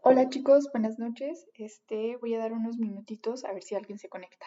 Hola chicos, buenas noches. Voy a dar unos minutitos a ver si alguien se conecta.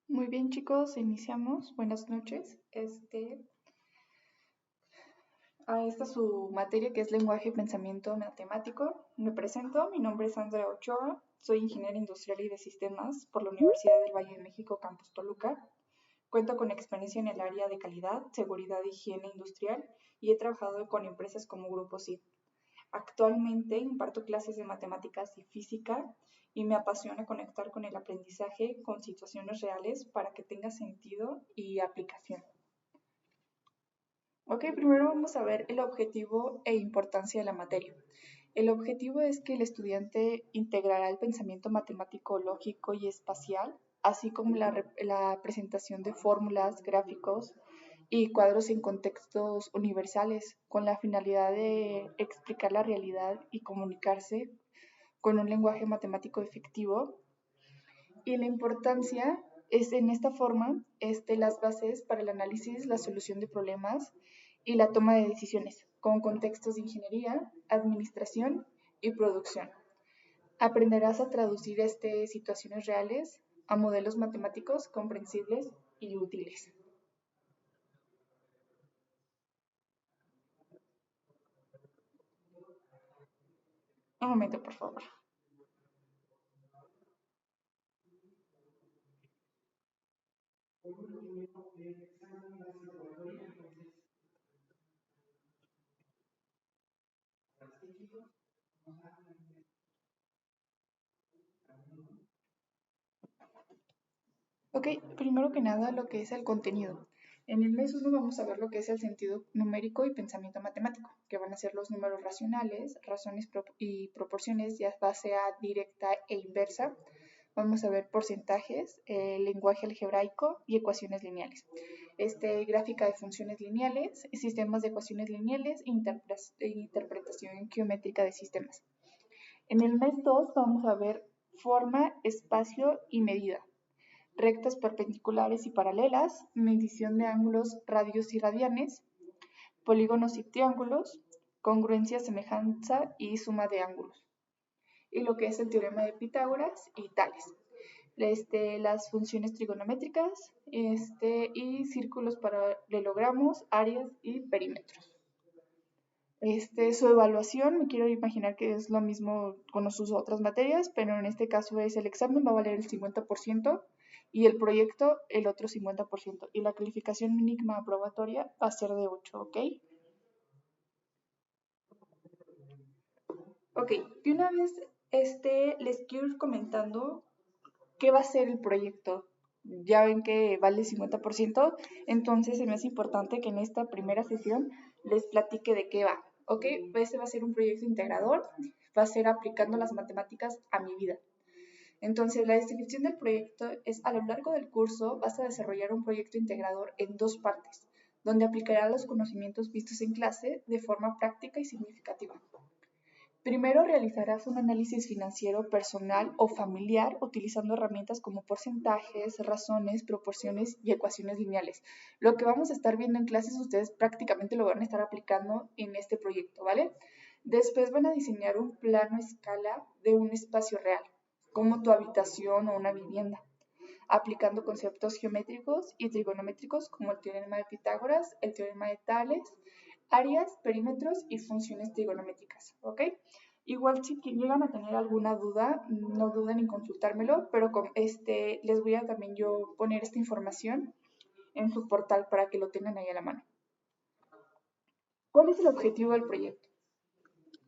Muy bien chicos, iniciamos. Buenas noches. Esta es su materia que es lenguaje y pensamiento matemático. Me presento, mi nombre es Andrea Ochoa, soy ingeniera industrial y de sistemas por la Universidad del Valle de México, Campus Toluca. Cuento con experiencia en el área de calidad, seguridad e higiene industrial y he trabajado con empresas como Grupo SID. Actualmente imparto clases de matemáticas y física y me apasiona conectar con el aprendizaje con situaciones reales para que tenga sentido y aplicación. Ok, primero vamos a ver el objetivo e importancia de la materia. El objetivo es que el estudiante integrará el pensamiento matemático, lógico y espacial, así como la presentación de fórmulas, gráficos y cuadros en contextos universales, con la finalidad de explicar la realidad y comunicarse con un lenguaje matemático efectivo. Y la importancia es en esta forma las bases para el análisis, la solución de problemas y la toma de decisiones, con contextos de ingeniería, administración y producción. Aprenderás a traducir situaciones reales a modelos matemáticos comprensibles y útiles. Un momento, por favor. Ok, primero que nada lo que es el contenido. En el mes 1 vamos a ver lo que es el sentido numérico y pensamiento matemático, que van a ser los números racionales, razones y proporciones, ya sea directa e inversa. Vamos a ver porcentajes, lenguaje algebraico y ecuaciones lineales. Gráfica de funciones lineales, sistemas de ecuaciones lineales e interpretación geométrica de sistemas. En el mes 2 vamos a ver forma, espacio y medida, rectas perpendiculares y paralelas, medición de ángulos, radios y radianes, polígonos y triángulos, congruencia, semejanza y suma de ángulos. Y lo que es el teorema de Pitágoras y Tales. Las funciones trigonométricas y círculos, paralelogramos, áreas y perímetros. Su evaluación, me quiero imaginar que es lo mismo con sus otras materias, pero en este caso es el examen va a valer el 50% y el proyecto el otro 50%. Y la calificación mínima aprobatoria va a ser de 8, ¿ok? Ok, de una vez les quiero ir comentando qué va a ser el proyecto. Ya ven que vale el 50%, entonces se me hace importante que en esta primera sesión les platique de qué va. ¿Ok? Este va a ser un proyecto integrador, va a ser aplicando las matemáticas a mi vida. Entonces, la descripción del proyecto es: a lo largo del curso vas a desarrollar un proyecto integrador en dos partes, donde aplicarás los conocimientos vistos en clase de forma práctica y significativa. Primero realizarás un análisis financiero personal o familiar utilizando herramientas como porcentajes, razones, proporciones y ecuaciones lineales. Lo que vamos a estar viendo en clases ustedes prácticamente lo van a estar aplicando en este proyecto, ¿vale? Después van a diseñar un plano a escala de un espacio real, como tu habitación o una vivienda, aplicando conceptos geométricos y trigonométricos como el teorema de Pitágoras, el teorema de Tales, áreas, perímetros y funciones trigonométricas, ¿ok? Igual si llegan a tener alguna duda, no duden en consultármelo, pero les voy a también yo poner esta información en su portal para que lo tengan ahí a la mano. ¿Cuál es el objetivo del proyecto?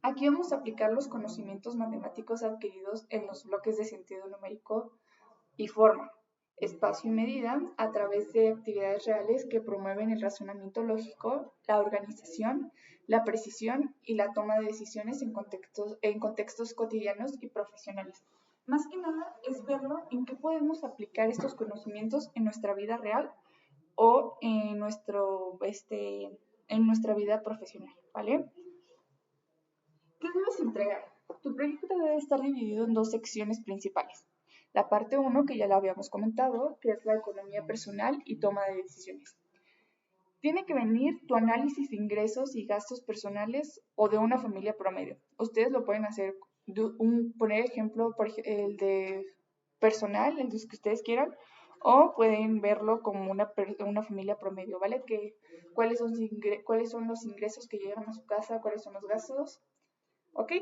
Aquí vamos a aplicar los conocimientos matemáticos adquiridos en los bloques de sentido numérico y forma, espacio y medida a través de actividades reales que promueven el razonamiento lógico, la organización, la precisión y la toma de decisiones en contextos cotidianos y profesionales. Más que nada es verlo en qué podemos aplicar estos conocimientos en nuestra vida real o en nuestra vida profesional, ¿vale? ¿Qué debes entregar? Tu proyecto debe estar dividido en dos secciones principales. La parte 1, que ya la habíamos comentado, que es la economía personal y toma de decisiones. Tiene que venir tu análisis de ingresos y gastos personales o de una familia promedio. Ustedes lo pueden hacer, poner ejemplo, el de personal, el de que ustedes quieran, o pueden verlo como una familia promedio, ¿vale? ¿Cuáles son los ingresos que llegan a su casa? ¿Cuáles son los gastos? ¿Ok?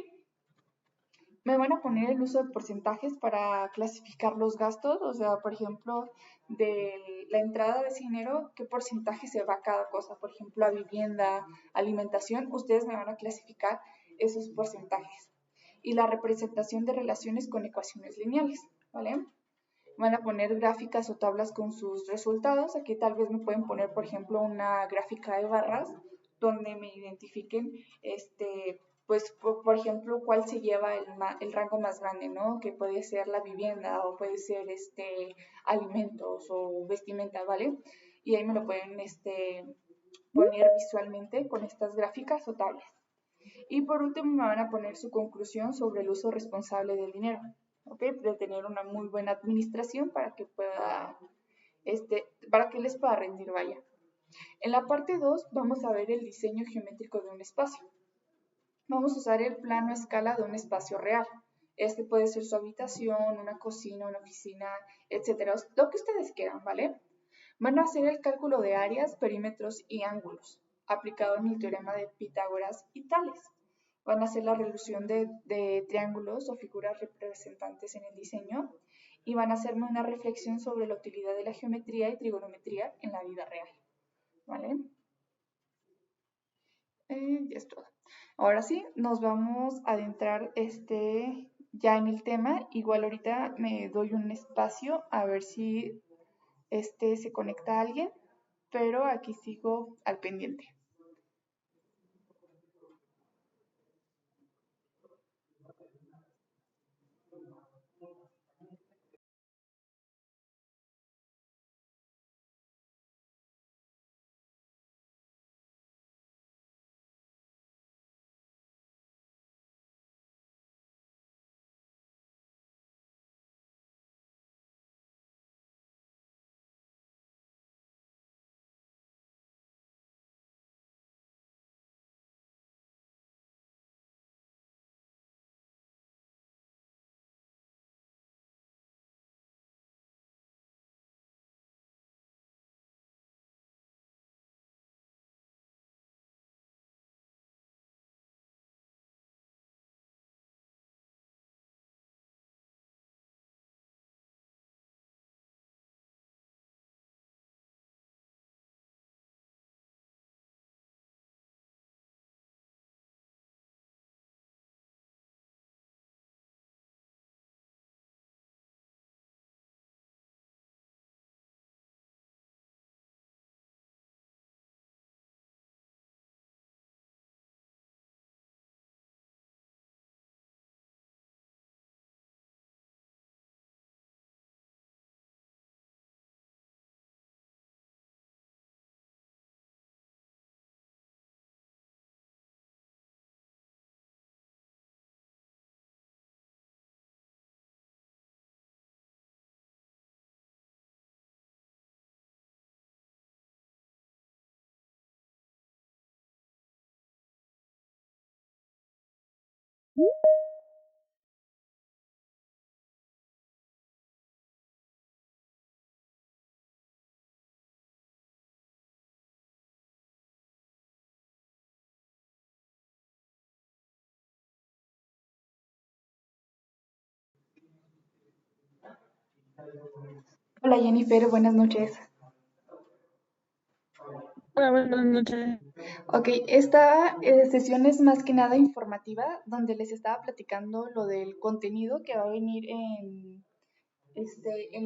me van a poner el uso de porcentajes para clasificar los gastos, o sea, por ejemplo, de la entrada de ese dinero, qué porcentaje se va a cada cosa, por ejemplo, a vivienda, alimentación, ustedes me van a clasificar esos porcentajes. Y la representación de relaciones con ecuaciones lineales, ¿vale? Van a poner gráficas o tablas con sus resultados. Aquí tal vez me pueden poner, por ejemplo, una gráfica de barras donde me identifiquen, pues, por ejemplo, cuál se lleva el rango más grande, ¿no? Que puede ser la vivienda o puede ser, alimentos o vestimenta, ¿vale? Y ahí me lo pueden, poner visualmente con estas gráficas o tablas. Y por último me van a poner su conclusión sobre el uso responsable del dinero, ¿ok? De tener una muy buena administración para que pueda, para que les pueda rendir, vaya. En la parte 2 vamos a ver el diseño geométrico de un espacio. Vamos a usar el plano a escala de un espacio real. Este puede ser su habitación, una cocina, una oficina, etcétera, lo que ustedes quieran, ¿vale? Van a hacer el cálculo de áreas, perímetros y ángulos, aplicado en el teorema de Pitágoras y Tales. Van a hacer la resolución de triángulos o figuras representantes en el diseño y van a hacerme una reflexión sobre la utilidad de la geometría y trigonometría en la vida real. ¿Vale? Ya es todo. Ahora sí, nos vamos a adentrar ya en el tema. Igual ahorita me doy un espacio a ver si se conecta alguien, pero aquí sigo al pendiente. Hola Jennifer, buenas noches. Hola, buenas noches. Ok, esta sesión es más que nada informativa, donde les estaba platicando lo del contenido que va a venir en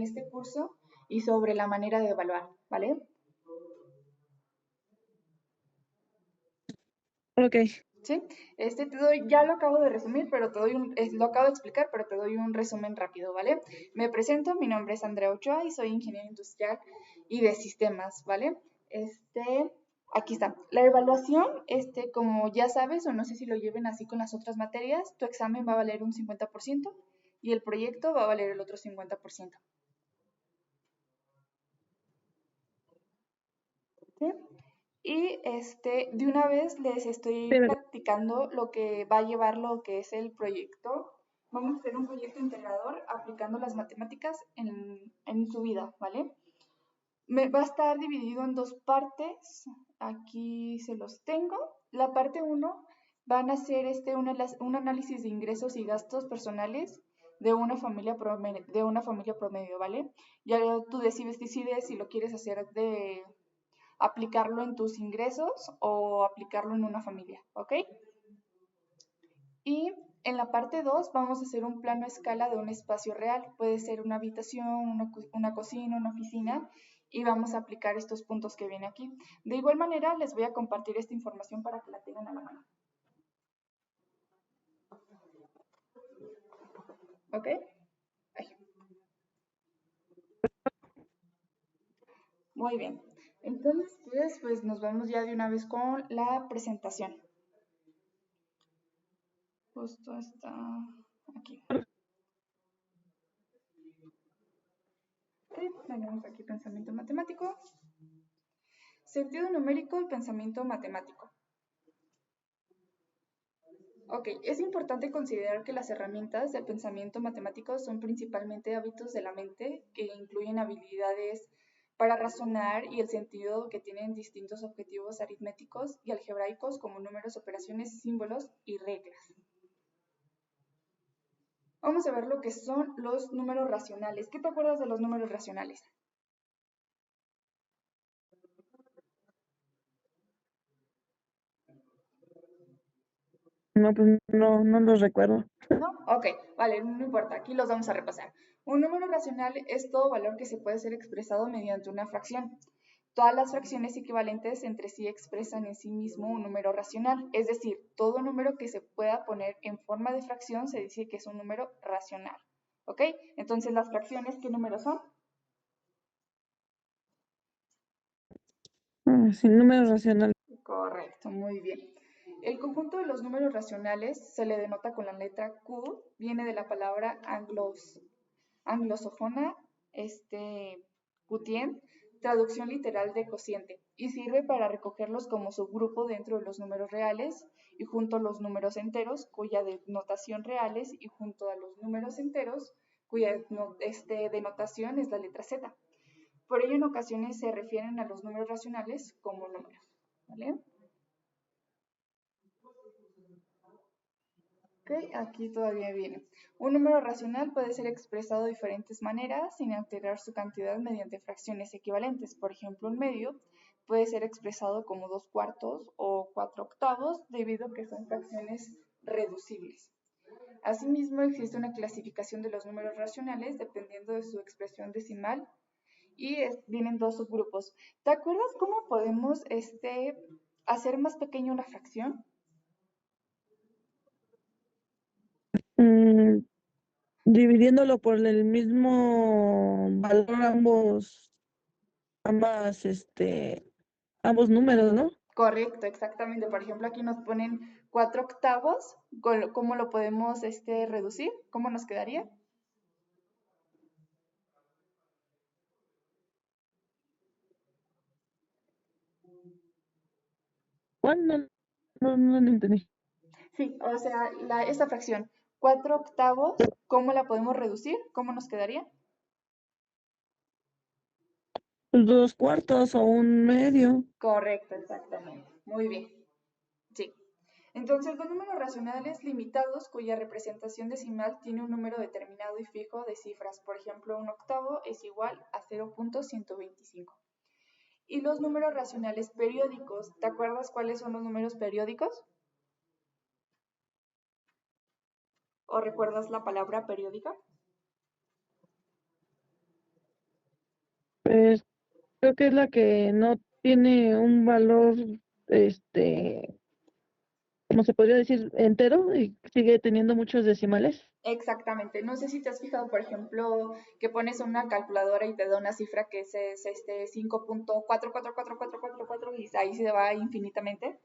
este curso y sobre la manera de evaluar, ¿vale? Ok, Sí, ya lo acabo de resumir, pero te doy lo acabo de explicar, pero te doy un resumen rápido, ¿vale? Me presento, mi nombre es Andrea Ochoa y soy ingeniero industrial y de sistemas, ¿vale? Aquí está. La evaluación, como ya sabes, o no sé si lo lleven así con las otras materias, tu examen va a valer un 50% y el proyecto va a valer el otro 50%. ¿Sí? Y de una vez les estoy pero, practicando lo que va a llevar lo que es el proyecto. Vamos a hacer un proyecto integrador aplicando las matemáticas en su vida, ¿vale? Va a estar dividido en dos partes. Aquí se los tengo. La parte 1 van a hacer un análisis de ingresos y gastos personales de una familia promedio, ¿vale? Ya tú decides si lo quieres hacer de aplicarlo en tus ingresos o aplicarlo en una familia, ¿ok? Y en la parte 2 vamos a hacer un plano a escala de un espacio real. Puede ser una habitación, una cocina, una oficina, y vamos a aplicar estos puntos que vienen aquí. De igual manera, les voy a compartir esta información para que la tengan a la mano. ¿Ok? Ahí. Muy bien. Entonces, pues nos vamos ya de una vez con la presentación. Justo está aquí. Ok, tenemos aquí pensamiento matemático, sentido numérico y pensamiento matemático. Ok, es importante considerar que las herramientas del pensamiento matemático son principalmente hábitos de la mente que incluyen habilidades para razonar y el sentido que tienen distintos objetivos aritméticos y algebraicos como números, operaciones, símbolos y reglas. Vamos a ver lo que son los números racionales. ¿Qué te acuerdas de los números racionales? No, pues no los recuerdo. ¿No? Ok, vale, no importa, aquí los vamos a repasar. Un número racional es todo valor que se puede ser expresado mediante una fracción. Todas las fracciones equivalentes entre sí expresan en sí mismo un número racional, es decir, todo número que se pueda poner en forma de fracción se dice que es un número racional. ¿Ok? Entonces, las fracciones, ¿qué números son? Sin números racionales. Correcto, muy bien. El conjunto de los números racionales se le denota con la letra Q, viene de la palabra anglosajona, Qtien, traducción literal de cociente, y sirve para recogerlos como subgrupo dentro de los números reales y junto a los números enteros, cuya denotación reales, y junto a los números enteros, cuya denotación es la letra Z. Por ello, en ocasiones se refieren a los números racionales como números, ¿vale? Ok, aquí todavía viene. Un número racional puede ser expresado de diferentes maneras sin alterar su cantidad mediante fracciones equivalentes. Por ejemplo, un medio puede ser expresado como 2/4 o 4/8 debido a que son fracciones reducibles. Asimismo, existe una clasificación de los números racionales dependiendo de su expresión decimal y vienen dos subgrupos. ¿Te acuerdas cómo podemos hacer más pequeña una fracción? Mm, Dividiéndolo por el mismo valor ambos números, ¿no? Correcto, exactamente. Por ejemplo, aquí nos ponen 4/8. ¿Cómo lo podemos reducir? ¿Cómo nos quedaría? ¿Cuál? No lo entendí. Sí, o sea, esta fracción, 4/8, ¿cómo la podemos reducir? ¿Cómo nos quedaría? 2/4 o un medio. Correcto, exactamente. Muy bien. Sí. Entonces, los números racionales limitados cuya representación decimal tiene un número determinado y fijo de cifras. Por ejemplo, 1/8 es igual a 0.125. Y los números racionales periódicos, ¿te acuerdas cuáles son los números periódicos? ¿O recuerdas la palabra periódica? Pues creo que es la que no tiene un valor, este, como se podría decir, entero y sigue teniendo muchos decimales. Exactamente. No sé si te has fijado, por ejemplo, que pones una calculadora y te da una cifra que es 5.4444444 y ahí se va infinitamente.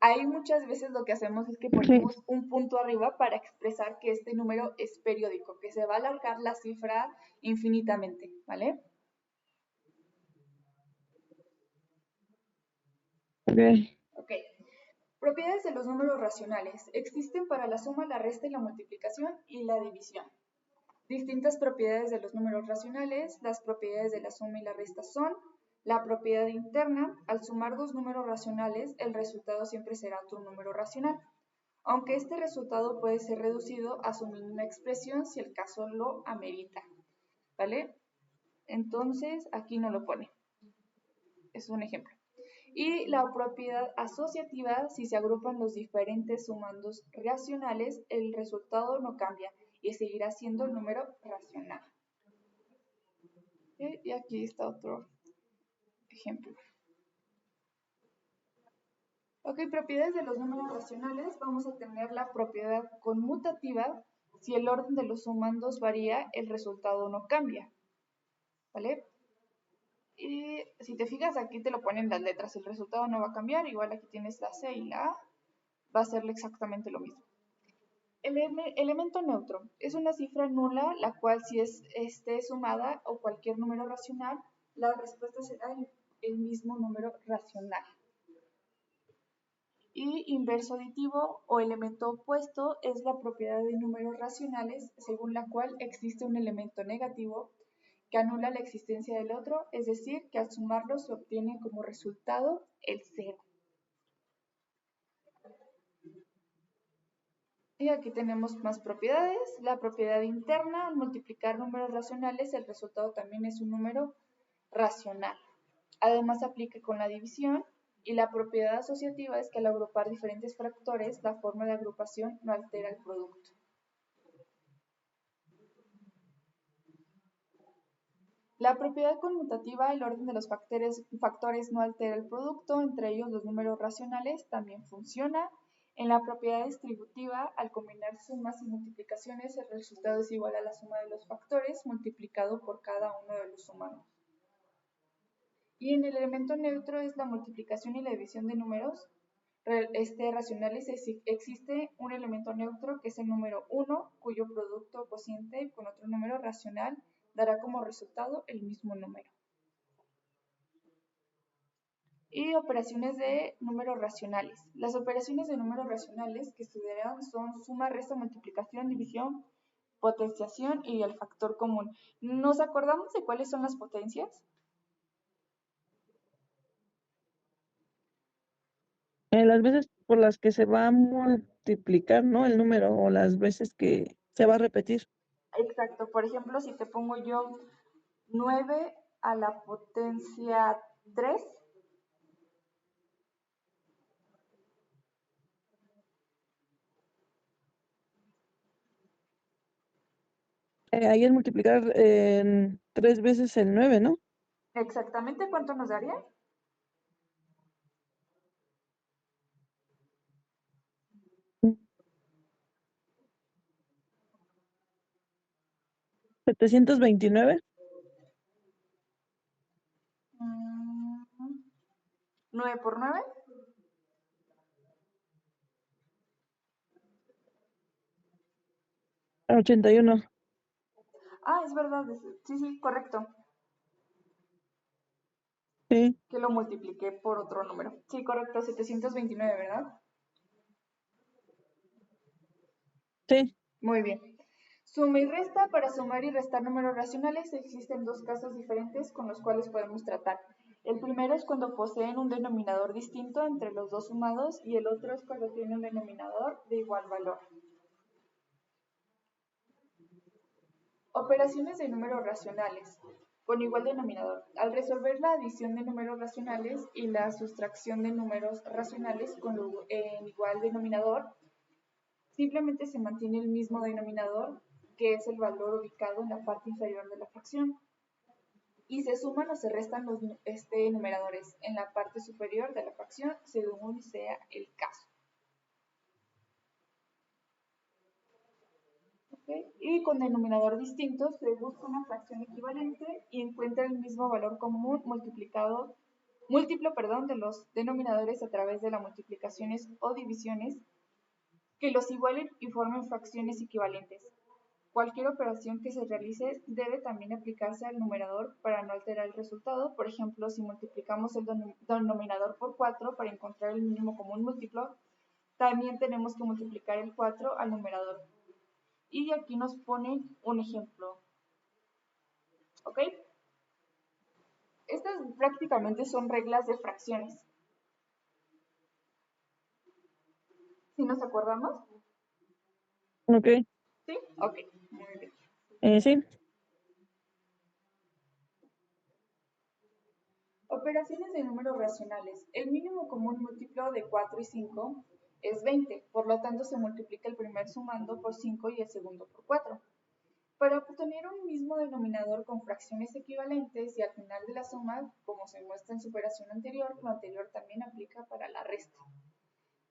Ahí muchas veces lo que hacemos es que Sí, ponemos un punto arriba para expresar que este número es periódico, que se va a alargar la cifra infinitamente, ¿vale? ok. Ok. Propiedades de los números racionales. Existen para la suma, la resta y la multiplicación y la división. Distintas propiedades de los números racionales. Las propiedades de la suma y la resta son: La propiedad interna, al sumar dos números racionales, el resultado siempre será otro número racional, aunque este resultado puede ser reducido a su mínima expresión si el caso lo amerita, ¿vale? Entonces, aquí no lo pone. Es un ejemplo. Y la propiedad asociativa, si se agrupan los diferentes sumandos racionales, el resultado no cambia y seguirá siendo el número racional. Y aquí está otro ejemplo. Ok, propiedades de los números racionales. Vamos a tener la propiedad conmutativa. Si el orden de los sumandos varía, el resultado no cambia. ¿Vale? Y si te fijas, aquí te lo ponen las letras. El resultado no va a cambiar. Igual aquí tienes la C y la A. Va a ser exactamente lo mismo. El elemento neutro es una cifra nula, la cual si esté sumada o cualquier número racional, la respuesta será el mismo número racional. Y inverso aditivo o elemento opuesto es la propiedad de números racionales según la cual existe un elemento negativo que anula la existencia del otro, es decir, que al sumarlos se obtiene como resultado el cero. Y aquí tenemos más propiedades. La propiedad interna, al multiplicar números racionales, el resultado también es un número racional. Además, aplica con la división. Y la propiedad asociativa es que al agrupar diferentes factores, la forma de agrupación no altera el producto. La propiedad conmutativa, el orden de los factores no altera el producto, entre ellos los números racionales, también funciona. En la propiedad distributiva, al combinar sumas y multiplicaciones, el resultado es igual a la suma de los factores multiplicado por cada uno de los sumandos. Y en el elemento neutro es la multiplicación y la división de números racionales. Existe un elemento neutro que es el número 1, cuyo producto o cociente con otro número racional dará como resultado el mismo número. Y operaciones de números racionales. Las operaciones de números racionales que estudiarán son suma, resta, multiplicación, división, potenciación y el factor común. ¿Nos acordamos de cuáles son las potencias? Las veces por las que se va a multiplicar, ¿no? El número o las veces que se va a repetir. Exacto. Por ejemplo, si te pongo yo 9 a la potencia 3, Ahí es multiplicar 3 veces el 9, ¿no? exactamente, ¿cuánto nos daría? 729. 9 por 9. 81. Ah, es verdad. Sí, correcto. Sí, Que lo multipliqué por otro número. Sí, correcto, 729, ¿verdad? sí. Muy bien. Suma y resta. Para sumar y restar números racionales existen dos casos diferentes con los cuales podemos tratar. El primero es cuando poseen un denominador distinto entre los dos sumados y el otro es cuando tiene un denominador de igual valor. Operaciones de números racionales con igual denominador. Al resolver la adición de números racionales y la sustracción de números racionales con igual denominador, simplemente se mantiene el mismo denominador, que es el valor ubicado en la parte inferior de la fracción, y se suman o se restan los numeradores en la parte superior de la fracción según sea el caso. ¿Okay? Y con denominador distinto se busca una fracción equivalente y encuentra el mismo valor común múltiplo de los denominadores a través de las multiplicaciones o divisiones que los igualen y formen fracciones equivalentes. Cualquier operación que se realice debe también aplicarse al numerador para no alterar el resultado. Por ejemplo, si multiplicamos el denominador por 4 para encontrar el mínimo común múltiplo, también tenemos que multiplicar el 4 al numerador. Y aquí nos ponen un ejemplo. ¿Ok? Estas prácticamente son reglas de fracciones. ¿Sí nos acordamos? Ok, ¿Sí? Ok, muy bien. sí, Operaciones de números racionales. El mínimo común múltiplo de 4 y 5 es 20, por lo tanto se multiplica el primer sumando por 5 y el segundo por 4. Para obtener un mismo denominador con fracciones equivalentes y al final de la suma, como se muestra en su operación anterior, lo anterior también aplica para la resta.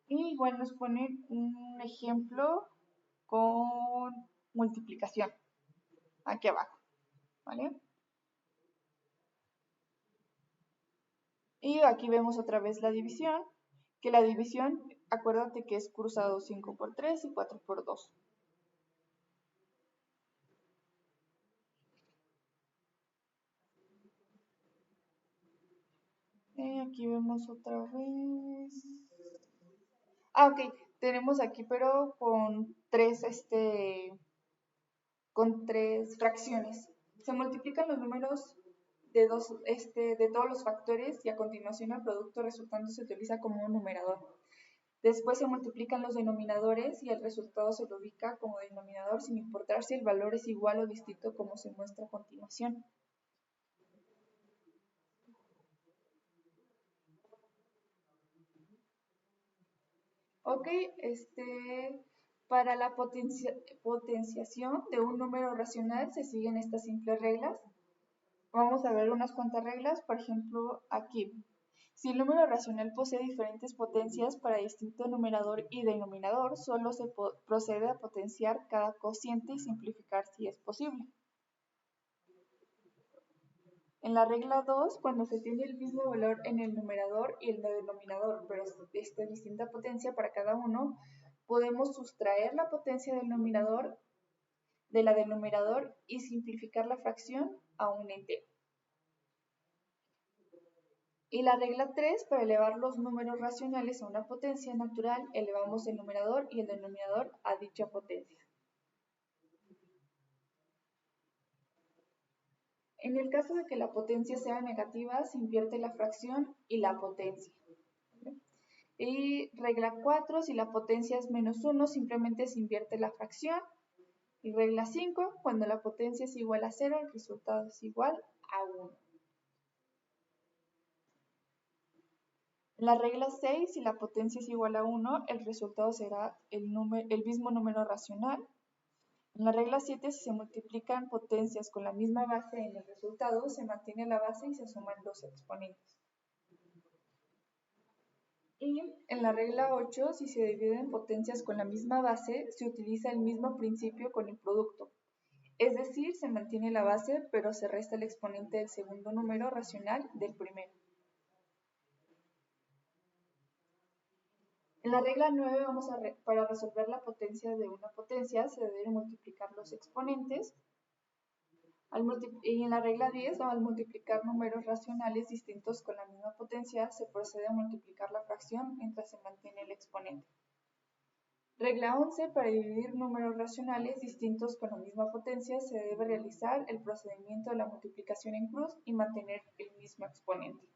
Y igual nos ponen un ejemplo con multiplicación aquí abajo, ¿vale? Y aquí vemos otra vez la división, que la división, acuérdate que es cruzado 5 por 3 y 4 por 2. Aquí vemos otra vez. Ok, tenemos aquí, pero con tres fracciones. Se multiplican los números de todos los factores y a continuación el producto resultante se utiliza como un numerador. Después se multiplican los denominadores y el resultado se lo ubica como denominador sin importar si el valor es igual o distinto como se muestra a continuación. Ok, para la potenciación de un número racional se siguen estas simples reglas. Vamos a ver unas cuantas reglas, por ejemplo, aquí. Si el número racional posee diferentes potencias para distinto numerador y denominador, solo se procede a potenciar cada cociente y simplificar si es posible. En la regla 2, cuando se tiene el mismo valor en el numerador y el denominador, pero distinta potencia para cada uno, podemos sustraer la potencia del numerador de la denominador y simplificar la fracción a un entero. Y la regla 3, para elevar los números racionales a una potencia natural, elevamos el numerador y el denominador a dicha potencia. En el caso de que la potencia sea negativa, se invierte la fracción y la potencia. Y regla 4, si la potencia es menos 1, simplemente se invierte la fracción. Y regla 5, cuando la potencia es igual a 0, el resultado es igual a 1. En la regla 6, si la potencia es igual a 1, el resultado será el mismo número racional. En la regla 7, si se multiplican potencias con la misma base en el resultado, se mantiene la base y se suman los exponentes. Y en la regla 8, si se dividen potencias con la misma base, se utiliza el mismo principio con el producto. Es decir, se mantiene la base, pero se resta el exponente del segundo número racional del primero. En la regla 9, para resolver la potencia de una potencia, se deben multiplicar los exponentes. Y en la regla 10, al multiplicar números racionales distintos con la misma potencia, se procede a multiplicar la fracción mientras se mantiene el exponente. Regla 11, para dividir números racionales distintos con la misma potencia, se debe realizar el procedimiento de la multiplicación en cruz y mantener el mismo exponente.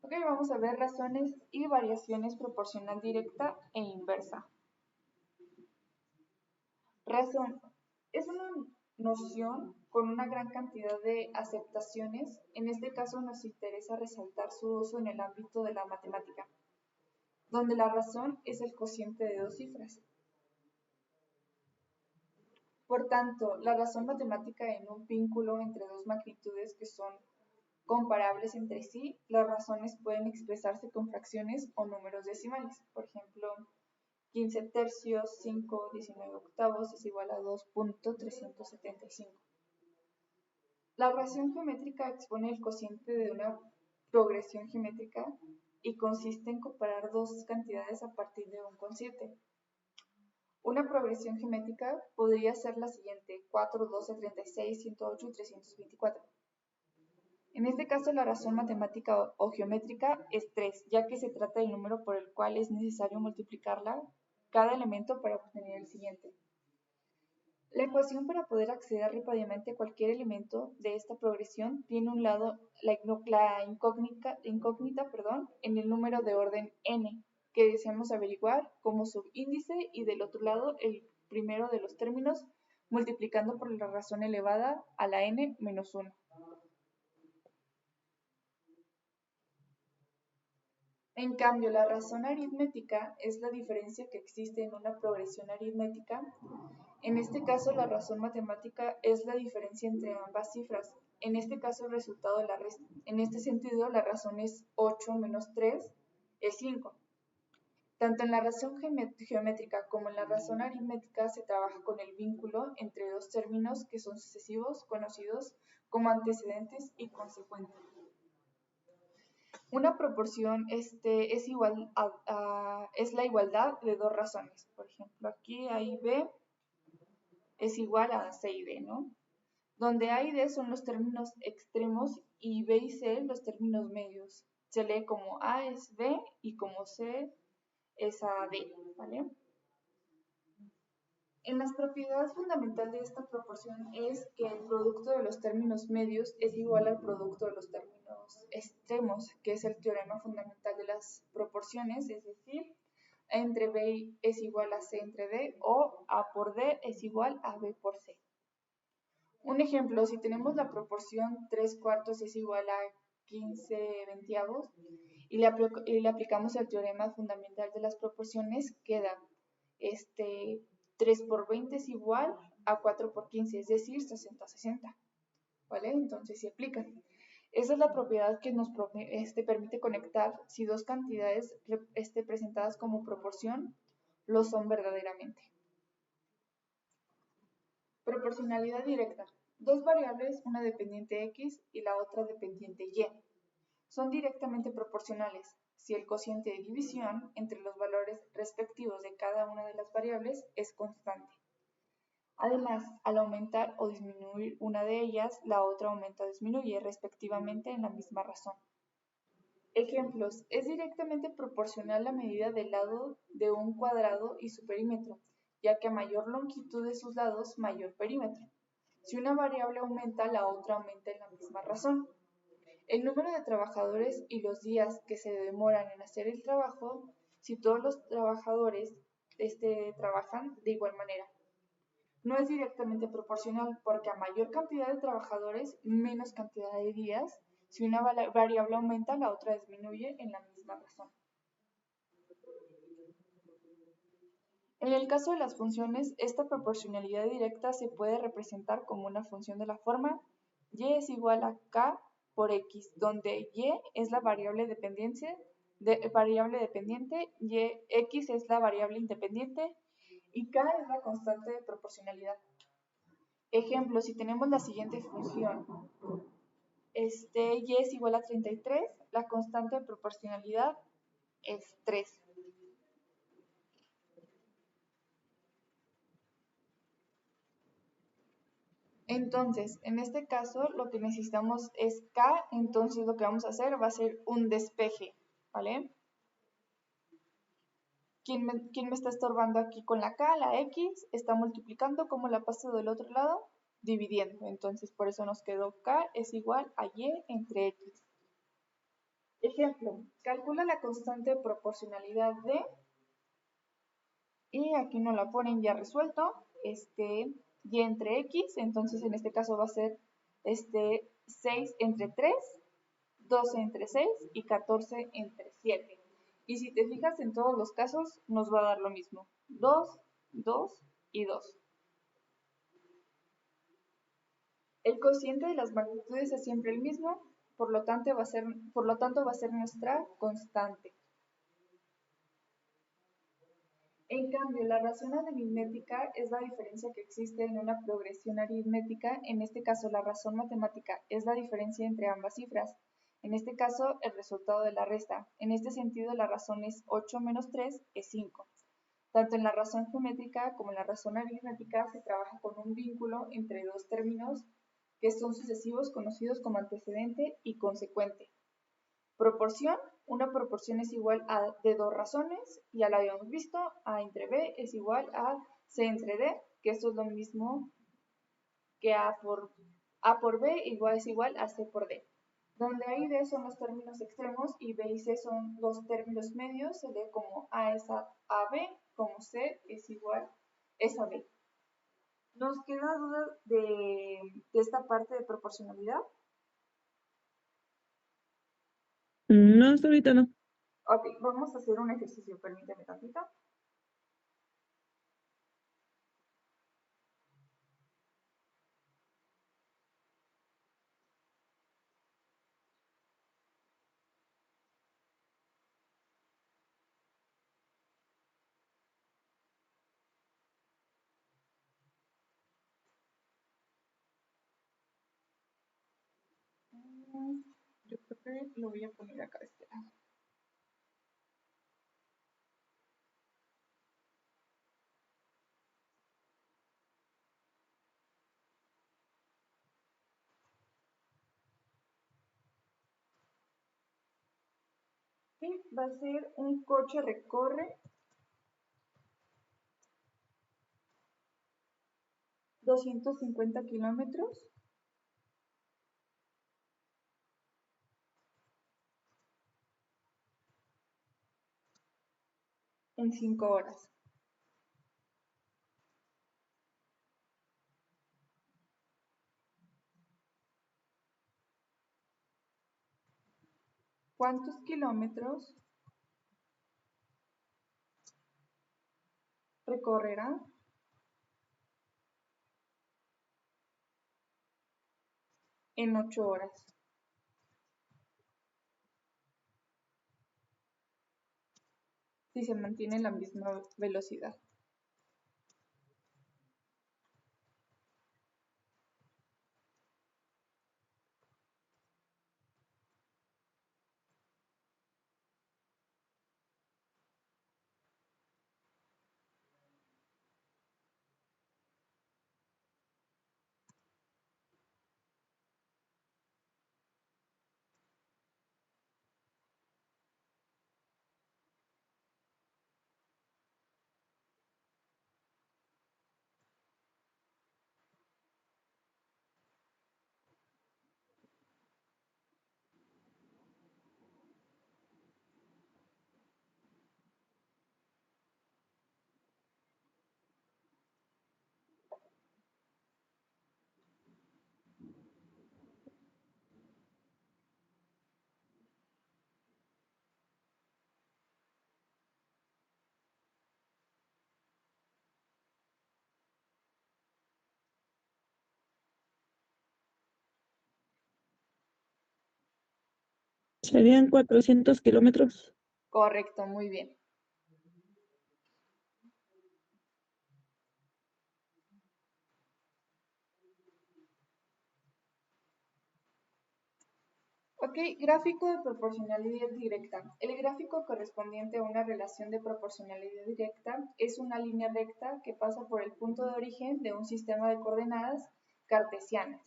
Ok, vamos a ver razones y variaciones proporcional directa e inversa. Razón. Es una noción con una gran cantidad de aceptaciones. En este caso nos interesa resaltar su uso en el ámbito de la matemática, donde la razón es el cociente de dos cifras. Por tanto, la razón matemática en un vínculo entre dos magnitudes que son comparables entre sí, las razones pueden expresarse con fracciones o números decimales. Por ejemplo, 15 tercios, 5, 19 octavos es igual a 2.375. La ración geométrica expone el cociente de una progresión geométrica y consiste en comparar dos cantidades a partir de un cociente. Una progresión geométrica podría ser la siguiente: 4, 12, 36, 108 y 324. En este caso, la razón matemática o geométrica es 3, ya que se trata del número por el cual es necesario multiplicarla cada elemento para obtener el siguiente. La ecuación para poder acceder rápidamente a cualquier elemento de esta progresión tiene un lado la incógnita, en el número de orden n, que deseamos averiguar como subíndice, y del otro lado el primero de los términos multiplicando por la razón elevada a la n menos 1. En cambio, la razón aritmética es la diferencia que existe en una progresión aritmética. En este caso, la razón matemática es la diferencia entre ambas cifras. En este caso, el resultado de la resta. En este sentido, la razón es 8 menos 3 es 5. Tanto en la razón geométrica como en la razón aritmética se trabaja con el vínculo entre dos términos que son sucesivos, conocidos como antecedentes y consecuentes. Una proporción es la igualdad de dos razones. Por ejemplo, aquí A y B es igual a C y D, ¿no? Donde A y D son los términos extremos y B y C los términos medios. Se lee como A es B y como C es AD, ¿vale? En las propiedades fundamentales de esta proporción es que el producto de los términos medios es igual al producto de los términos extremos, que es el teorema fundamental de las proporciones, es decir, A entre B es igual a C entre D, o A por D es igual a B por C. Un ejemplo, si tenemos la proporción 3/4 es igual a 15/20 y le aplicamos el teorema fundamental de las proporciones, queda 3 por 20 es igual a 4 por 15, es decir, 60/60, ¿vale? Entonces se aplica. Esa es la propiedad que nos permite conectar si dos cantidades presentadas como proporción lo son verdaderamente. Proporcionalidad directa. Dos variables, una dependiente x y la otra dependiente y, son directamente proporcionales si el cociente de división entre los valores respectivos de cada una de las variables es constante. Además, al aumentar o disminuir una de ellas, la otra aumenta o disminuye respectivamente en la misma razón. Ejemplos. Es directamente proporcional la medida del lado de un cuadrado y su perímetro, ya que a mayor longitud de sus lados, mayor perímetro. Si una variable aumenta, la otra aumenta en la misma razón. El número de trabajadores y los días que se demoran en hacer el trabajo, si todos los trabajadores trabajan de igual manera. No es directamente proporcional porque a mayor cantidad de trabajadores, menos cantidad de días. Si una variable aumenta, la otra disminuye en la misma razón. En el caso de las funciones, esta proporcionalidad directa se puede representar como una función de la forma y es igual a k por x, donde y es la variable dependiente, y x es la variable independiente y k es la constante de proporcionalidad. Ejemplo, si tenemos la siguiente función, y es igual a 33, la constante de proporcionalidad es 3. Entonces, en este caso, lo que necesitamos es k, entonces lo que vamos a hacer va a ser un despeje, ¿vale? ¿Quién me está estorbando aquí con la k? La x está multiplicando. ¿Cómo la paso del otro lado? Dividiendo. Entonces, por eso nos quedó k es igual a y entre x. Ejemplo, calcula la constante de proporcionalidad de, y aquí nos la ponen ya resuelto, y entre x, entonces en este caso va a ser 6 entre 3, 12 entre 6 y 14 entre 7. Y si te fijas, en todos los casos nos va a dar lo mismo, 2, 2 y 2. El cociente de las magnitudes es siempre el mismo, por lo tanto va a ser nuestra constante. En cambio, la razón aritmética es la diferencia que existe en una progresión aritmética. En este caso, la razón matemática es la diferencia entre ambas cifras. En este caso, el resultado de la resta. En este sentido, la razón es 8 menos 3 es 5. Tanto en la razón geométrica como en la razón aritmética se trabaja con un vínculo entre dos términos que son sucesivos, conocidos como antecedente y consecuente. Proporción. Una proporción es igual a de dos razones, ya la habíamos visto, A entre B es igual a C entre D, que esto es lo mismo que A por B igual es igual a C por D. Donde A y D son los términos extremos y B y C son los términos medios, se lee como A es a B, como C es a B. ¿Nos queda duda de esta parte de proporcionalidad? No, hasta ahorita no. Ok, vamos a hacer un ejercicio, permíteme tantito. Yo creo que lo voy a poner acá, espera. Y va a ser un coche recorre 250 kilómetros en 5 horas. ¿Cuántos kilómetros recorrerá en 8 horas? Si se mantiene la misma velocidad. Serían 400 kilómetros. Correcto, muy bien. Ok, gráfico de proporcionalidad directa. El gráfico correspondiente a una relación de proporcionalidad directa es una línea recta que pasa por el punto de origen de un sistema de coordenadas cartesianas.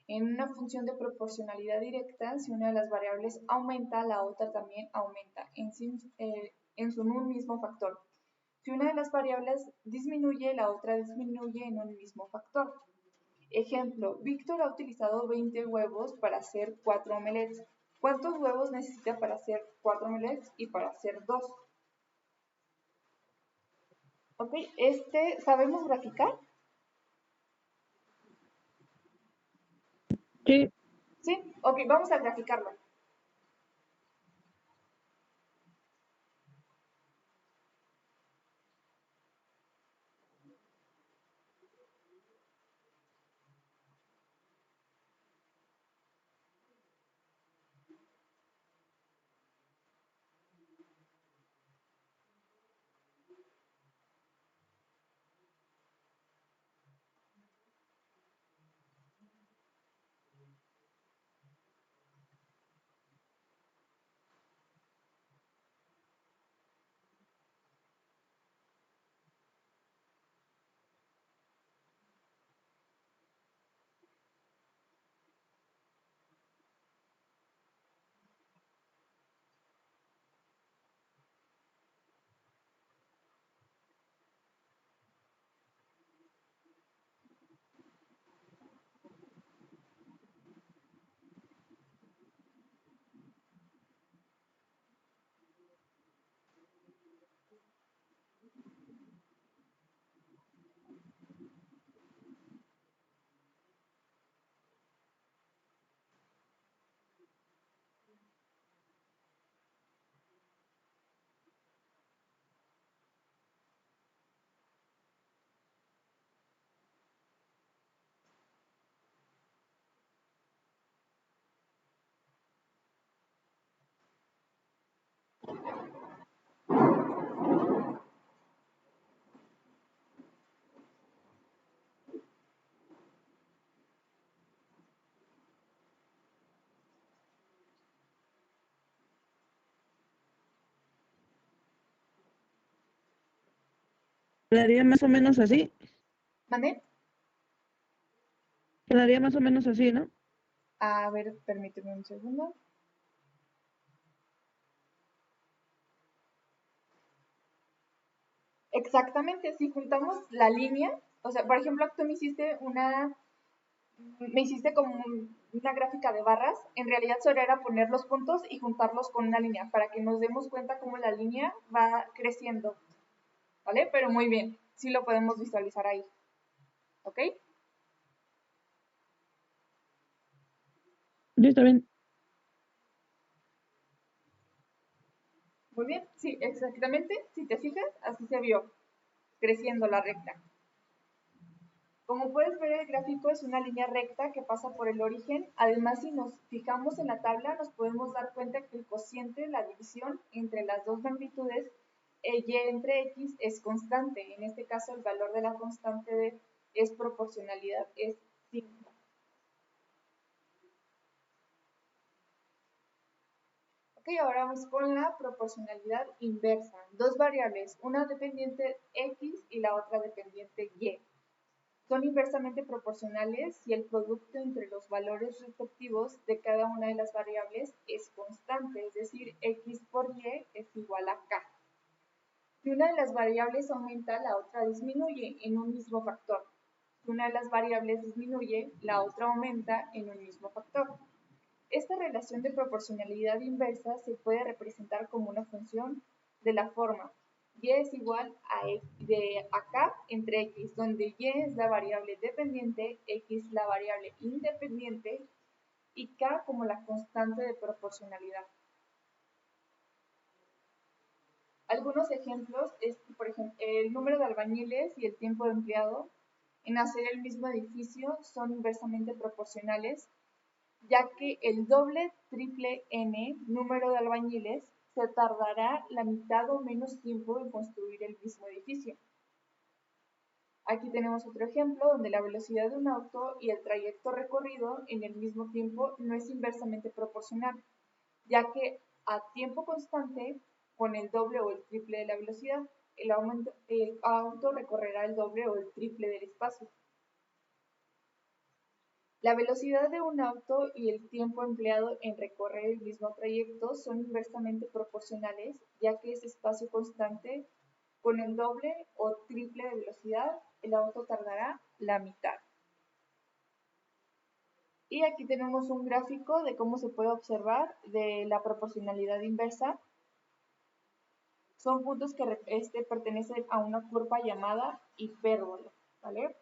En una función de proporcionalidad directa, si una de las variables aumenta, la otra también aumenta en un mismo factor. Si una de las variables disminuye, la otra disminuye en un mismo factor. Ejemplo, Víctor ha utilizado 20 huevos para hacer 4 omelets. ¿Cuántos huevos necesita para hacer 4 omelets y para hacer 2? Ok, ¿sabemos graficar? Sí, Sí, ok, vamos a graficarlo. Quedaría más o menos así. ¿Mande? Quedaría más o menos así, ¿no? A ver, permíteme un segundo. Exactamente, si juntamos la línea, o sea, por ejemplo, tú me hiciste como una gráfica de barras, en realidad solo era poner los puntos y juntarlos con una línea para que nos demos cuenta cómo la línea va creciendo, ¿vale? Pero muy bien, sí lo podemos visualizar ahí, ¿ok? Sí, está bien. Muy bien, sí, exactamente, si te fijas, así se vio, creciendo la recta. Como puedes ver, el gráfico es una línea recta que pasa por el origen. Además, si nos fijamos en la tabla, nos podemos dar cuenta que el cociente, la división entre las dos magnitudes, y entre x, es constante. En este caso, el valor de la constante es proporcionalidad, es 5. Ok, ahora vamos con la proporcionalidad inversa. Dos variables, una dependiente x y la otra dependiente y. Son inversamente proporcionales si el producto entre los valores respectivos de cada una de las variables es constante, es decir, x por y es igual a k. Si una de las variables aumenta, la otra disminuye en un mismo factor. Si una de las variables disminuye, la otra aumenta en un mismo factor. Esta relación de proporcionalidad inversa se puede representar como una función de la forma y es igual a k entre x, donde y es la variable dependiente, x la variable independiente y k como la constante de proporcionalidad. Algunos ejemplos es, por ejemplo, el número de albañiles y el tiempo empleado en hacer el mismo edificio son inversamente proporcionales, ya que el doble triple n número de albañiles se tardará la mitad o menos tiempo en construir el mismo edificio. Aquí tenemos otro ejemplo donde la velocidad de un auto y el trayecto recorrido en el mismo tiempo no es inversamente proporcional, ya que a tiempo constante, con el doble o el triple de la velocidad, el auto recorrerá el doble o el triple del espacio. La velocidad de un auto y el tiempo empleado en recorrer el mismo trayecto son inversamente proporcionales, ya que es espacio constante. Con el doble o triple de velocidad, el auto tardará la mitad. Y aquí tenemos un gráfico de cómo se puede observar de la proporcionalidad inversa. Son puntos que pertenecen a una curva llamada hipérbola, ¿vale?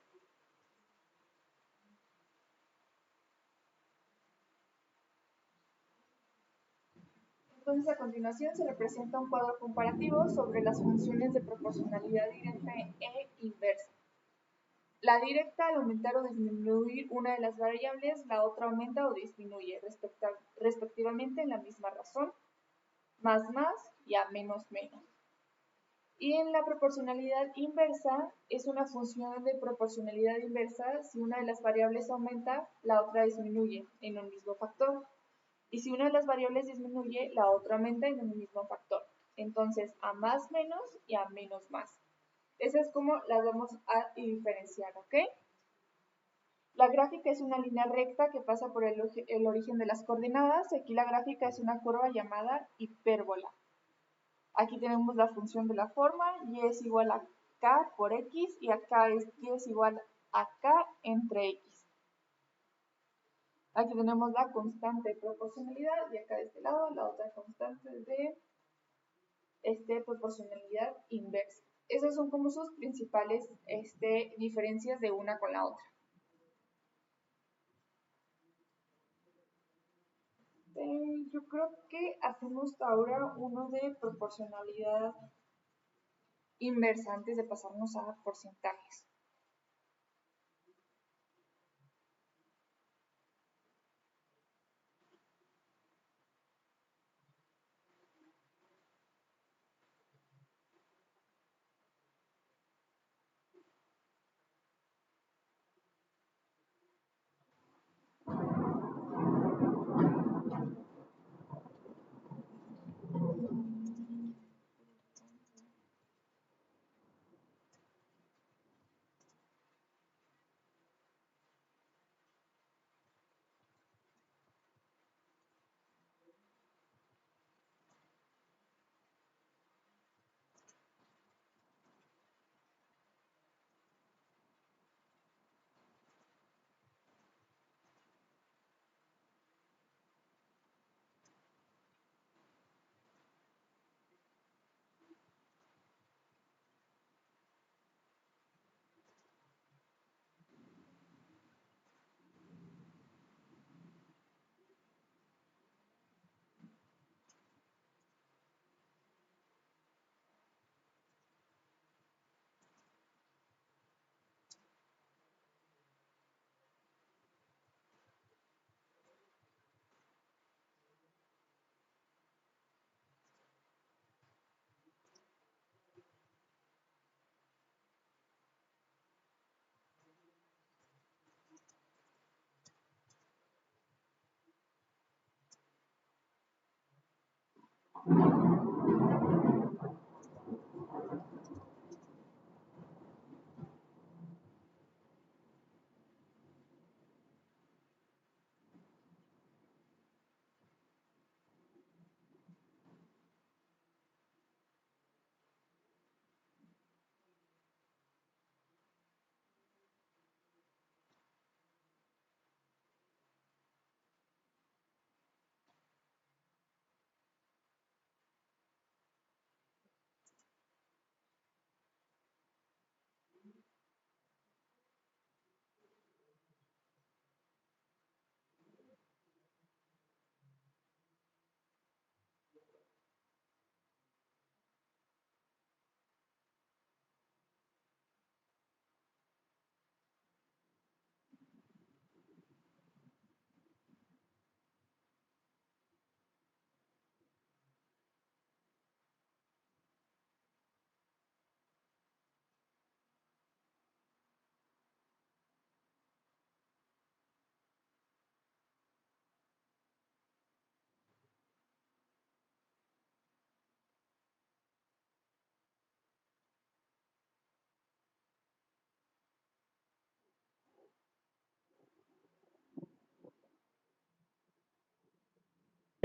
Entonces, a continuación se representa un cuadro comparativo sobre las funciones de proporcionalidad directa e inversa. La directa, al aumentar o disminuir una de las variables, la otra aumenta o disminuye, respectivamente en la misma razón, más y a menos menos. Y en la proporcionalidad inversa es una función de proporcionalidad inversa. Si una de las variables aumenta, la otra disminuye en un mismo factor. Y si una de las variables disminuye, la otra aumenta en un mismo factor. Entonces, a más menos y a menos más. Esa es como las vamos a diferenciar, ¿ok? La gráfica es una línea recta que pasa por el origen de las coordenadas. Aquí la gráfica es una curva llamada hipérbola. Aquí tenemos la función de la forma, y es igual a k por x, y acá y es igual a k entre x. Aquí tenemos la constante de proporcionalidad, y acá de este lado la otra constante de proporcionalidad inversa. Esas son como sus principales diferencias de una con la otra. Yo creo que hacemos ahora uno de proporcionalidad inversa antes de pasarnos a porcentajes.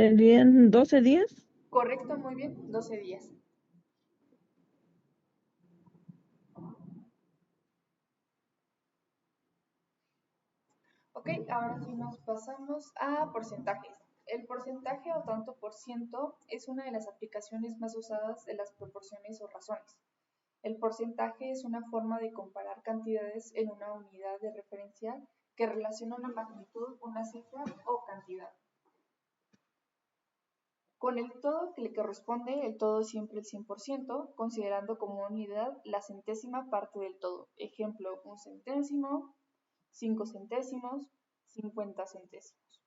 ¿Serían 12 días? Correcto, muy bien, 12 días. Ok, ahora sí nos pasamos a porcentajes. El porcentaje o tanto por ciento es una de las aplicaciones más usadas de las proporciones o razones. El porcentaje es una forma de comparar cantidades en una unidad de referencia que relaciona una magnitud, una cifra o cantidad. Con el todo que le corresponde, el todo es siempre el 100%, considerando como unidad la centésima parte del todo. Ejemplo, un centésimo, 5 centésimos, 50 centésimos.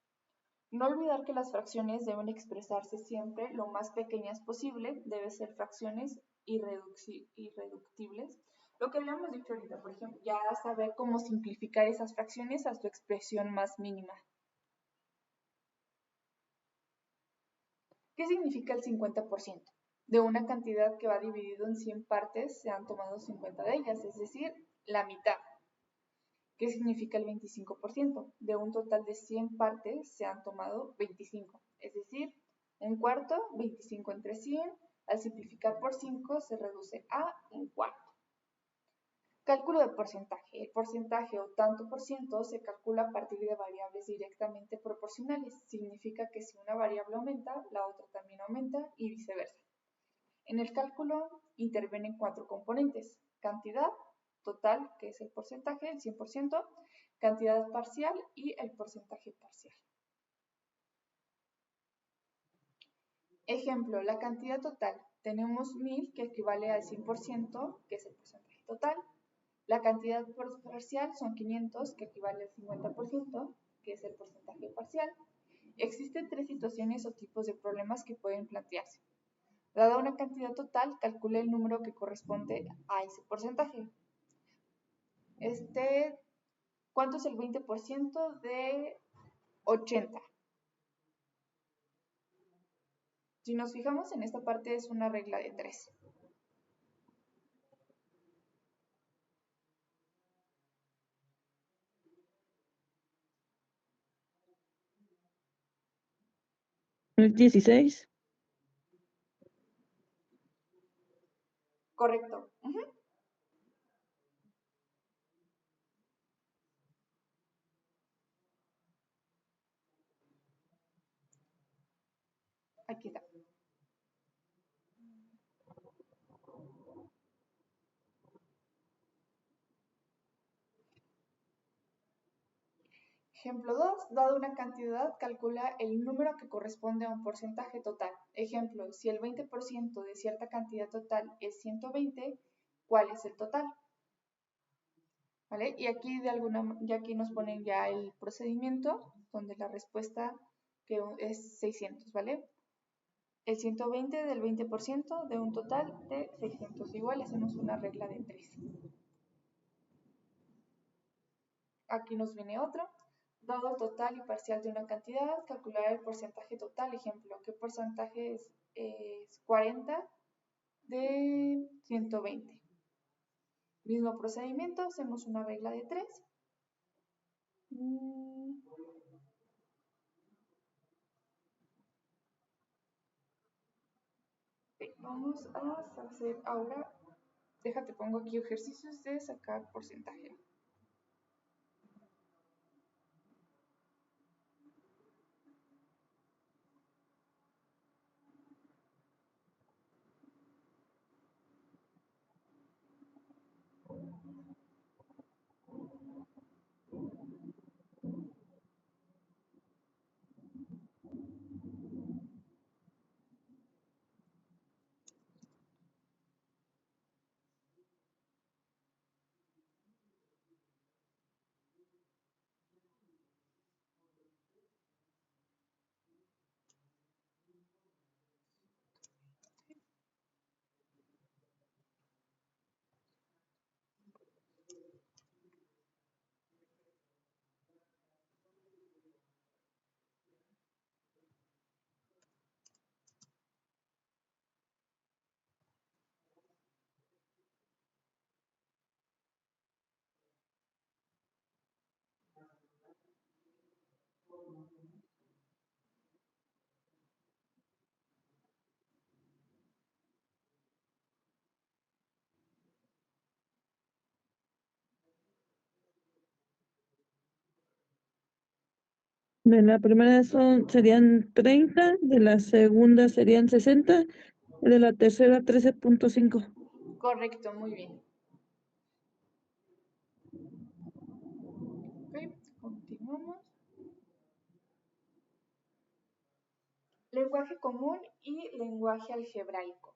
No olvidar que las fracciones deben expresarse siempre lo más pequeñas posible, deben ser fracciones irreductibles. Lo que habíamos dicho ahorita, por ejemplo, ya saber cómo simplificar esas fracciones a su expresión más mínima. ¿Qué significa el 50%? De una cantidad que va dividido en 100 partes, se han tomado 50 de ellas, es decir, la mitad. ¿Qué significa el 25%? De un total de 100 partes, se han tomado 25, es decir, un cuarto, 25 entre 100, al simplificar por 5 se reduce a un cuarto. Cálculo de porcentaje. El porcentaje o tanto por ciento se calcula a partir de variables directamente proporcionales. Significa que si una variable aumenta, la otra también aumenta y viceversa. En el cálculo intervienen 4 componentes: cantidad, total, que es el porcentaje, el 100%, cantidad parcial y el porcentaje parcial. Ejemplo, la cantidad total. Tenemos 1000, que equivale al 100%, que es el porcentaje total. La cantidad parcial son 500, que equivale al 50%, que es el porcentaje parcial. Existen 3 situaciones o tipos de problemas que pueden plantearse. Dada una cantidad total, calcule el número que corresponde a ese porcentaje. ¿Cuánto es el 20% de 80? Si nos fijamos en esta parte es una regla de 3. ¿Es 16? Correcto. Aquí está. Ejemplo 2. Dado una cantidad, calcula el número que corresponde a un porcentaje total. Ejemplo, si el 20% de cierta cantidad total es 120, ¿cuál es el total? ¿Vale? Y aquí ya aquí nos ponen ya el procedimiento, donde la respuesta que es 600, ¿vale? El 120 del 20% de un total de 600. Igual hacemos una regla de 3. Aquí nos viene otro. Dado el total y parcial de una cantidad, calcular el porcentaje total. Ejemplo, ¿qué porcentaje es 40 de 120? Mismo procedimiento, hacemos una regla de 3. Vamos a hacer ahora, déjate pongo aquí ejercicios de sacar porcentaje. De la primera serían 30, de la segunda serían 60, y de la tercera 13.5. Correcto, muy bien. Ok, continuamos. Lenguaje común y lenguaje algebraico.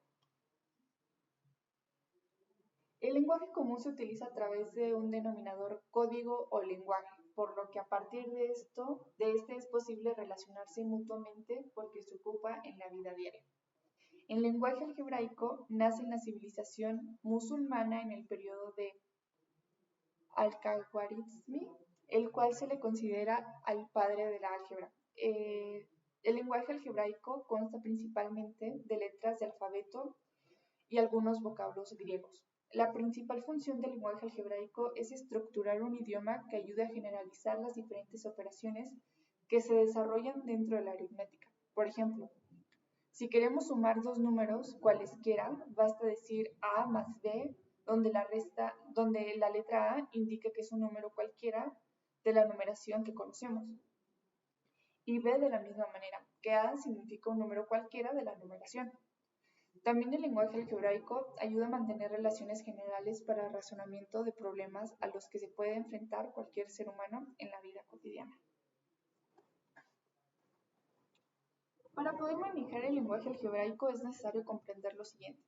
El lenguaje común se utiliza a través de un denominador código o lenguaje, por lo que a partir de este es posible relacionarse mutuamente porque se ocupa en la vida diaria. El lenguaje algebraico nace en la civilización musulmana en el periodo de Al-Khwarizmi, el cual se le considera al padre de la álgebra. El lenguaje algebraico consta principalmente de letras de alfabeto y algunos vocablos griegos. La principal función del lenguaje algebraico es estructurar un idioma que ayude a generalizar las diferentes operaciones que se desarrollan dentro de la aritmética. Por ejemplo, si queremos sumar dos números cualesquiera, basta decir A más B, donde la letra A indica que es un número cualquiera de la numeración que conocemos. Y B de la misma manera, que A significa un número cualquiera de la numeración. También el lenguaje algebraico ayuda a mantener relaciones generales para razonamiento de problemas a los que se puede enfrentar cualquier ser humano en la vida cotidiana. Para poder manejar el lenguaje algebraico es necesario comprender lo siguiente.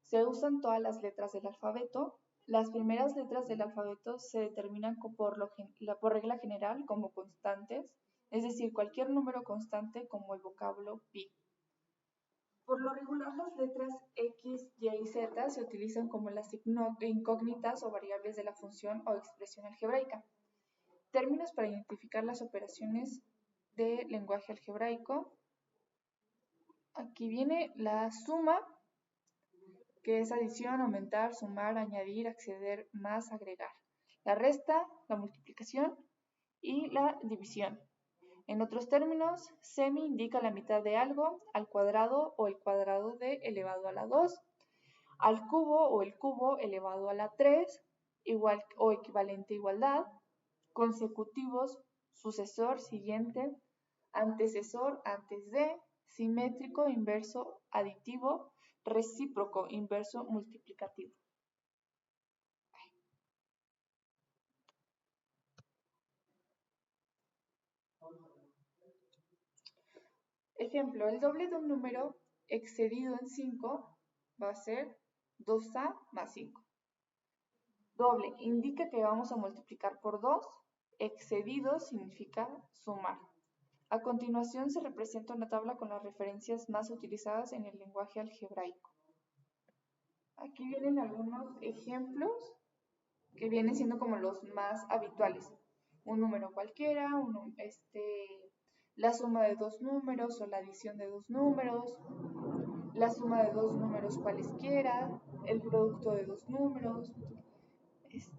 Se usan todas las letras del alfabeto. Las primeras letras del alfabeto se determinan por regla general como constantes, es decir, cualquier número constante como el vocablo pi. Por lo regular, las letras X, Y y Z se utilizan como las incógnitas o variables de la función o expresión algebraica. Términos para identificar las operaciones de lenguaje algebraico. Aquí viene la suma, que es adición, aumentar, sumar, añadir, acceder, más, agregar. La resta, la multiplicación y la división. En otros términos, semi indica la mitad de algo, al cuadrado o el cuadrado de elevado a la 2, al cubo o el cubo elevado a la 3, igual o equivalente a igualdad, consecutivos, sucesor, siguiente, antecesor, antes de, simétrico, inverso, aditivo, recíproco, inverso, multiplicativo. Ejemplo, el doble de un número excedido en 5 va a ser 2a más 5. Doble indica que vamos a multiplicar por 2. Excedido significa sumar. A continuación se representa una tabla con las referencias más utilizadas en el lenguaje algebraico. Aquí vienen algunos ejemplos que vienen siendo como los más habituales. Un número cualquiera, la suma de dos números o la adición de dos números, la suma de dos números cualesquiera, el producto de dos números,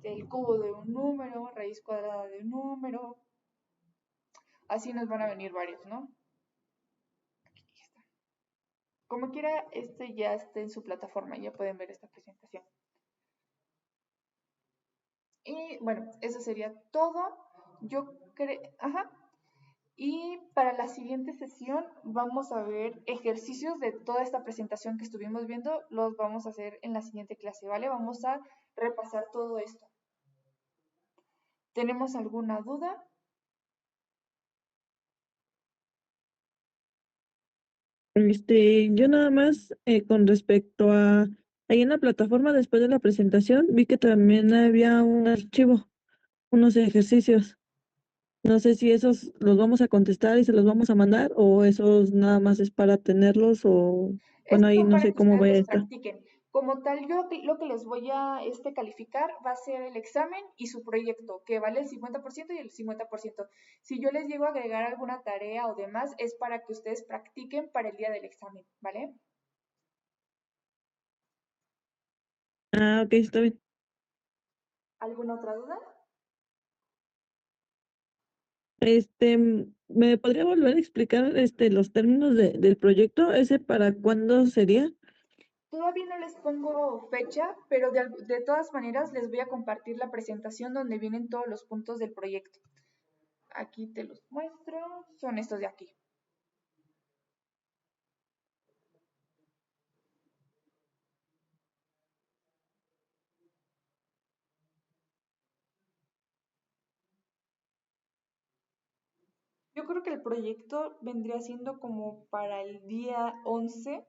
el cubo de un número, raíz cuadrada de un número. Así nos van a venir varios, ¿no? Aquí está. Como quiera, ya está en su plataforma, ya pueden ver esta presentación. Y bueno, eso sería todo. Yo creo, Y para la siguiente sesión vamos a ver ejercicios de toda esta presentación que estuvimos viendo, los vamos a hacer en la siguiente clase, ¿vale? Vamos a repasar todo esto. ¿Tenemos alguna duda? Yo nada más con respecto a ahí en la plataforma después de la presentación vi que también había un archivo, unos ejercicios. No sé si esos los vamos a contestar y se los vamos a mandar o esos nada más es para tenerlos o bueno, ahí Esto no para sé que cómo ustedes va los esto. practiquen. Como tal, yo lo que les voy a calificar va a ser el examen y su proyecto, que vale el 50% y el 50%. Si yo les llego a agregar alguna tarea o demás, es para que ustedes practiquen para el día del examen, ¿vale? Ah, ok, está bien. ¿Alguna otra duda? ¿Me podría volver a explicar los términos del proyecto? ¿Ese para cuándo sería? Todavía no les pongo fecha, pero de todas maneras les voy a compartir la presentación donde vienen todos los puntos del proyecto. Aquí te los muestro. Son estos de aquí. Yo creo que el proyecto vendría siendo como para el día 11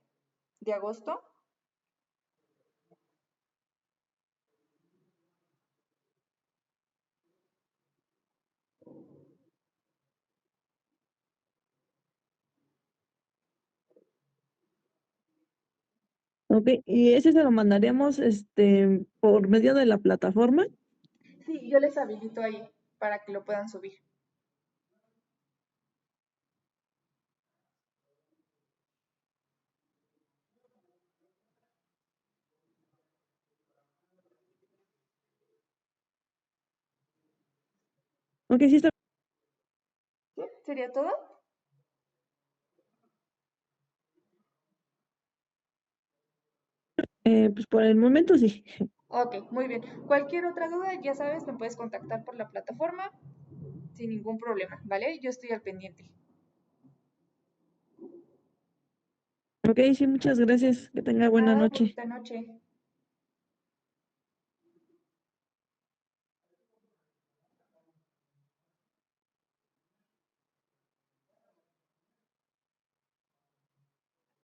de agosto. Ok, y ese se lo mandaríamos por medio de la plataforma. Sí, yo les habilito ahí para que lo puedan subir. Ok, sí está. ¿Sí? ¿Sería todo? Pues por el momento sí. Ok, muy bien. Cualquier otra duda, ya sabes, me puedes contactar por la plataforma sin ningún problema, ¿vale? Yo estoy al pendiente. Ok, sí, muchas gracias. Que tenga buena Nada, noche. bonita noche.